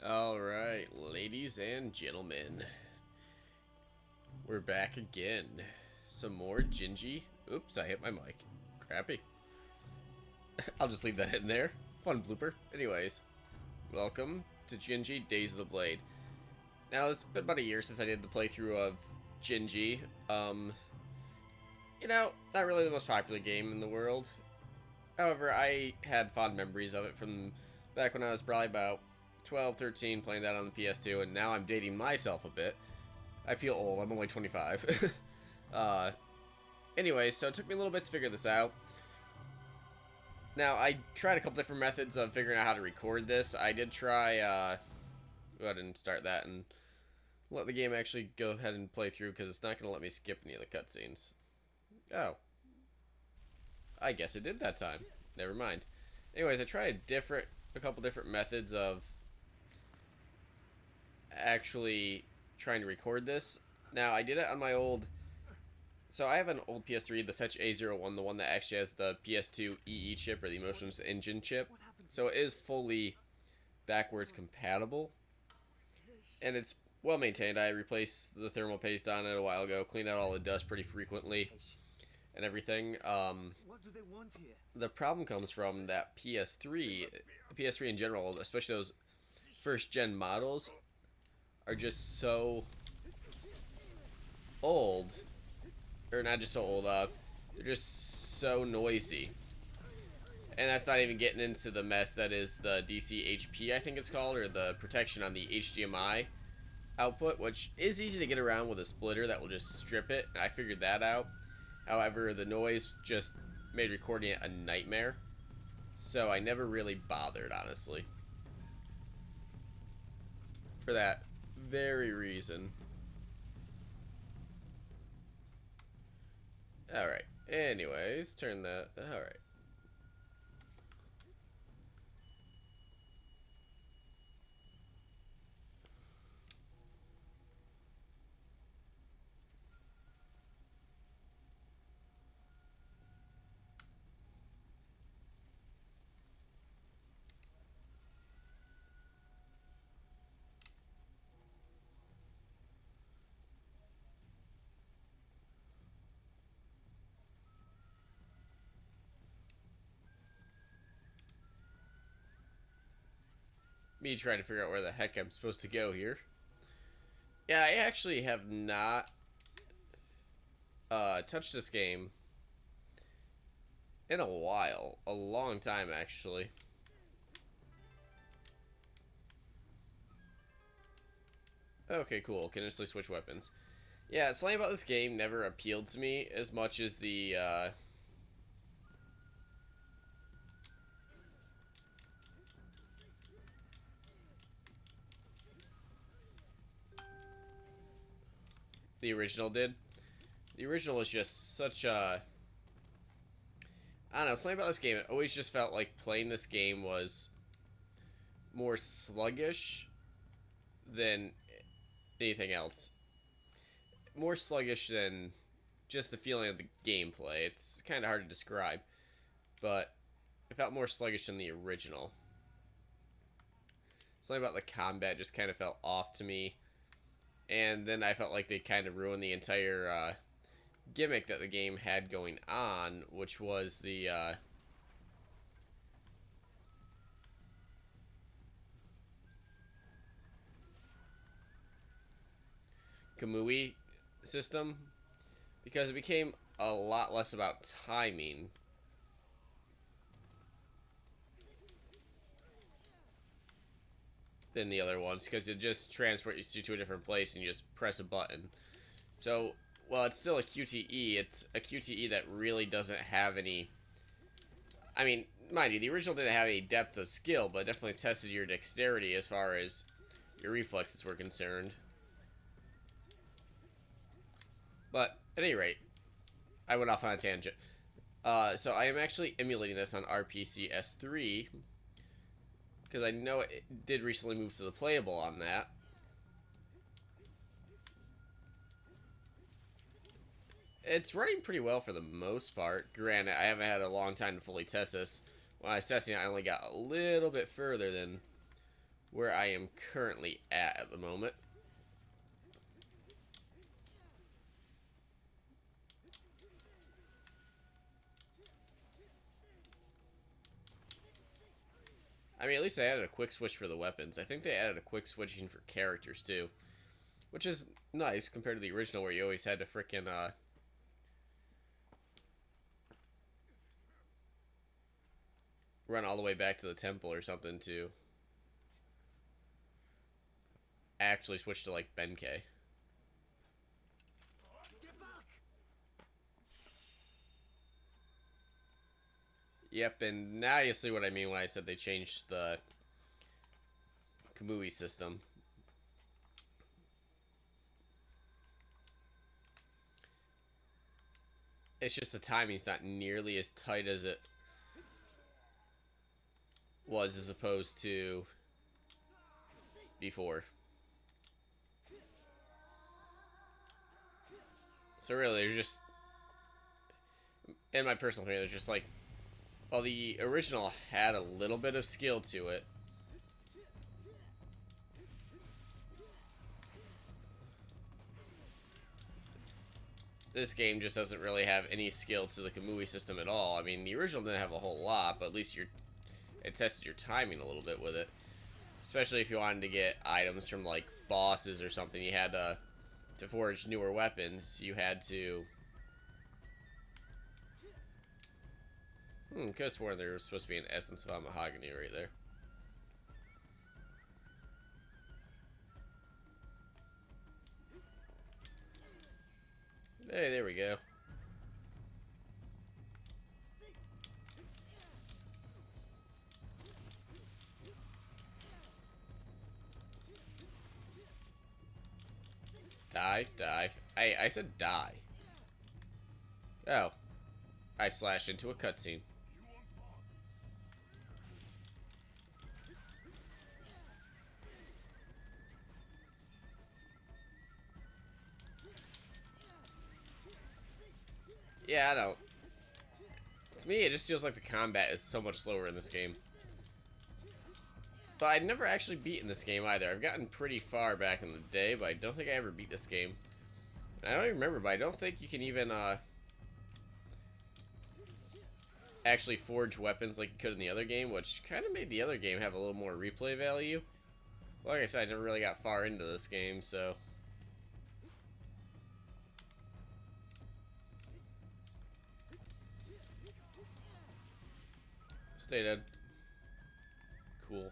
Alright, ladies and gentlemen, we're back again. Some more Genji. Oops, I hit my mic. Crappy. I'll just leave that in there. Fun blooper. Anyways, welcome to Genji Days of the Blade. Now, it's been about a year since I did the playthrough of Genji. You know, not really the most popular game in the world. However, I had fond memories of it from back when I was probably about 12, 13, playing that on the PS2, and now I'm dating myself a bit. I feel old. I'm only 25. Anyway, so it took me a little bit to figure this out. Now, I tried a couple different methods of figuring out how to record this. I did try, go ahead and start that and let the game actually go ahead and play through, because it's not going to let me skip any of the cutscenes. Oh. I guess it did that time. Never mind. Anyways, I tried a couple different methods of actually trying to record this. Now, I did it on my old... So I have an old PS3, the Sech A01, the one that actually has the PS2 EE chip, or the Emotions Engine chip. So it is fully backwards compatible. And it's well maintained. I replaced the thermal paste on it a while ago, cleaned out all the dust pretty frequently, and everything. The problem comes from that PS3 in general, especially those first gen models, are just so old, or not just so old, they're just so noisy. And that's not even getting into the mess that is the DCHP, I think it's called, or the protection on the HDMI output, which is easy to get around with a splitter that will just strip it. I figured that out. However, the noise just made recording it a nightmare, so I never really bothered, honestly, for that very reason. Alright, anyways, turn that... Alright. Me trying to figure out where the heck I'm supposed to go here. Yeah, I actually have not touched this game in a while. A long time, actually. Okay, cool. Can instantly switch weapons. Yeah, something about this game never appealed to me as much as the, the original did. The original was just such a... I don't know, something about this game, it always just felt like playing this game was more sluggish than anything else. More sluggish than just the feeling of the gameplay. It's kind of hard to describe, but it felt more sluggish than the original. Something about the combat just kind of felt off to me. And then I felt like they kind of ruined the entire gimmick that the game had going on, which was the Kamui system, because it became a lot less about timing than the other ones, because it just transports you to a different place and you just press a button. So, well, it's still a QTE. It's a QTE that really doesn't have any... I mean, mind you, the original didn't have any depth of skill, but definitely tested your dexterity as far as your reflexes were concerned. But, at any rate, I went off on a tangent. So I am actually emulating this on RPCS3, because I know it did recently move to the playable on that. It's running pretty well for the most part. Granted, I haven't had a long time to fully test this. When I was testing it, I only got a little bit further than where I am currently at the moment. I mean, at least they added a quick switch for the weapons. I think they added a quick switching for characters, too. Which is nice compared to the original where you always had to frickin', run all the way back to the temple or something to actually switch to, like, Benkei. Yep, and now you see what I mean when I said they changed the Kamui system. It's just the timing's not nearly as tight as it was as opposed to before. So really, they're just, in my personal opinion, they're just like, well, the original had a little bit of skill to it. This game just doesn't really have any skill to the Kamui system at all. I mean, the original didn't have a whole lot, but at least it tested your timing a little bit with it. Especially if you wanted to get items from, like, bosses or something. You had to forge newer weapons. You had to... could have sworn there was supposed to be an essence of a mahogany right there. Hey, there we go. Die, die. I said die. Oh. I slashed into a cutscene. Yeah, I don't. To me, it just feels like the combat is so much slower in this game. But I'd never actually beaten this game either. I've gotten pretty far back in the day, but I don't think I ever beat this game. And I don't even remember, but I don't think you can even actually forge weapons like you could in the other game, which kind of made the other game have a little more replay value. Like I said, I never really got far into this game, so... Stay dead. Cool.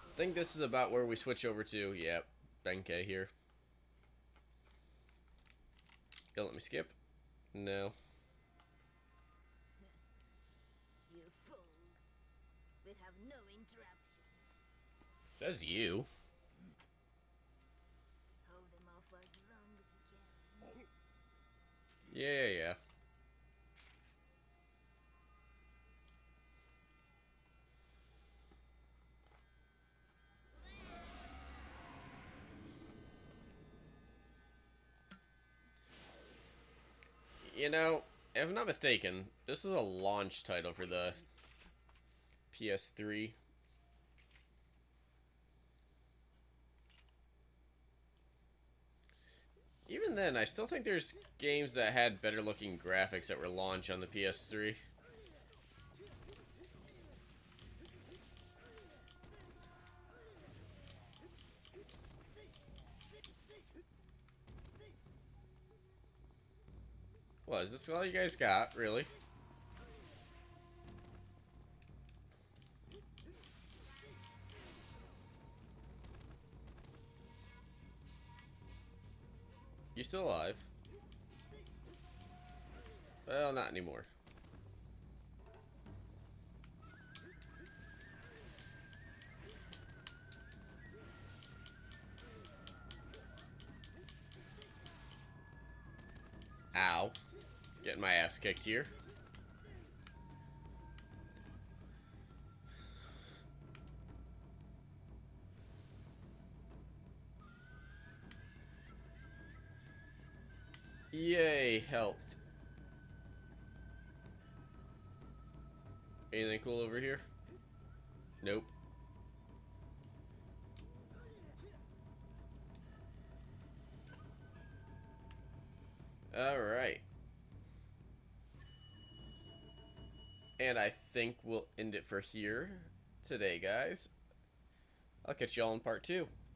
I think this is about where we switch over to, yep, Benkei here. Don't let me skip. No. You fools. We'll have no interruptions. Says you. Hold them off as long as you can. Yeah. You know, if I'm not mistaken, this was a launch title for the PS3. Even then, I still think there's games that had better looking graphics that were launched on the PS3. What, is this all you guys got, really? You still alive? Well, not anymore. Ow. Getting my ass kicked here. Yay, health. Anything cool over here? Nope. Alright. And I think we'll end it for here today, guys. I'll catch y'all in part 2.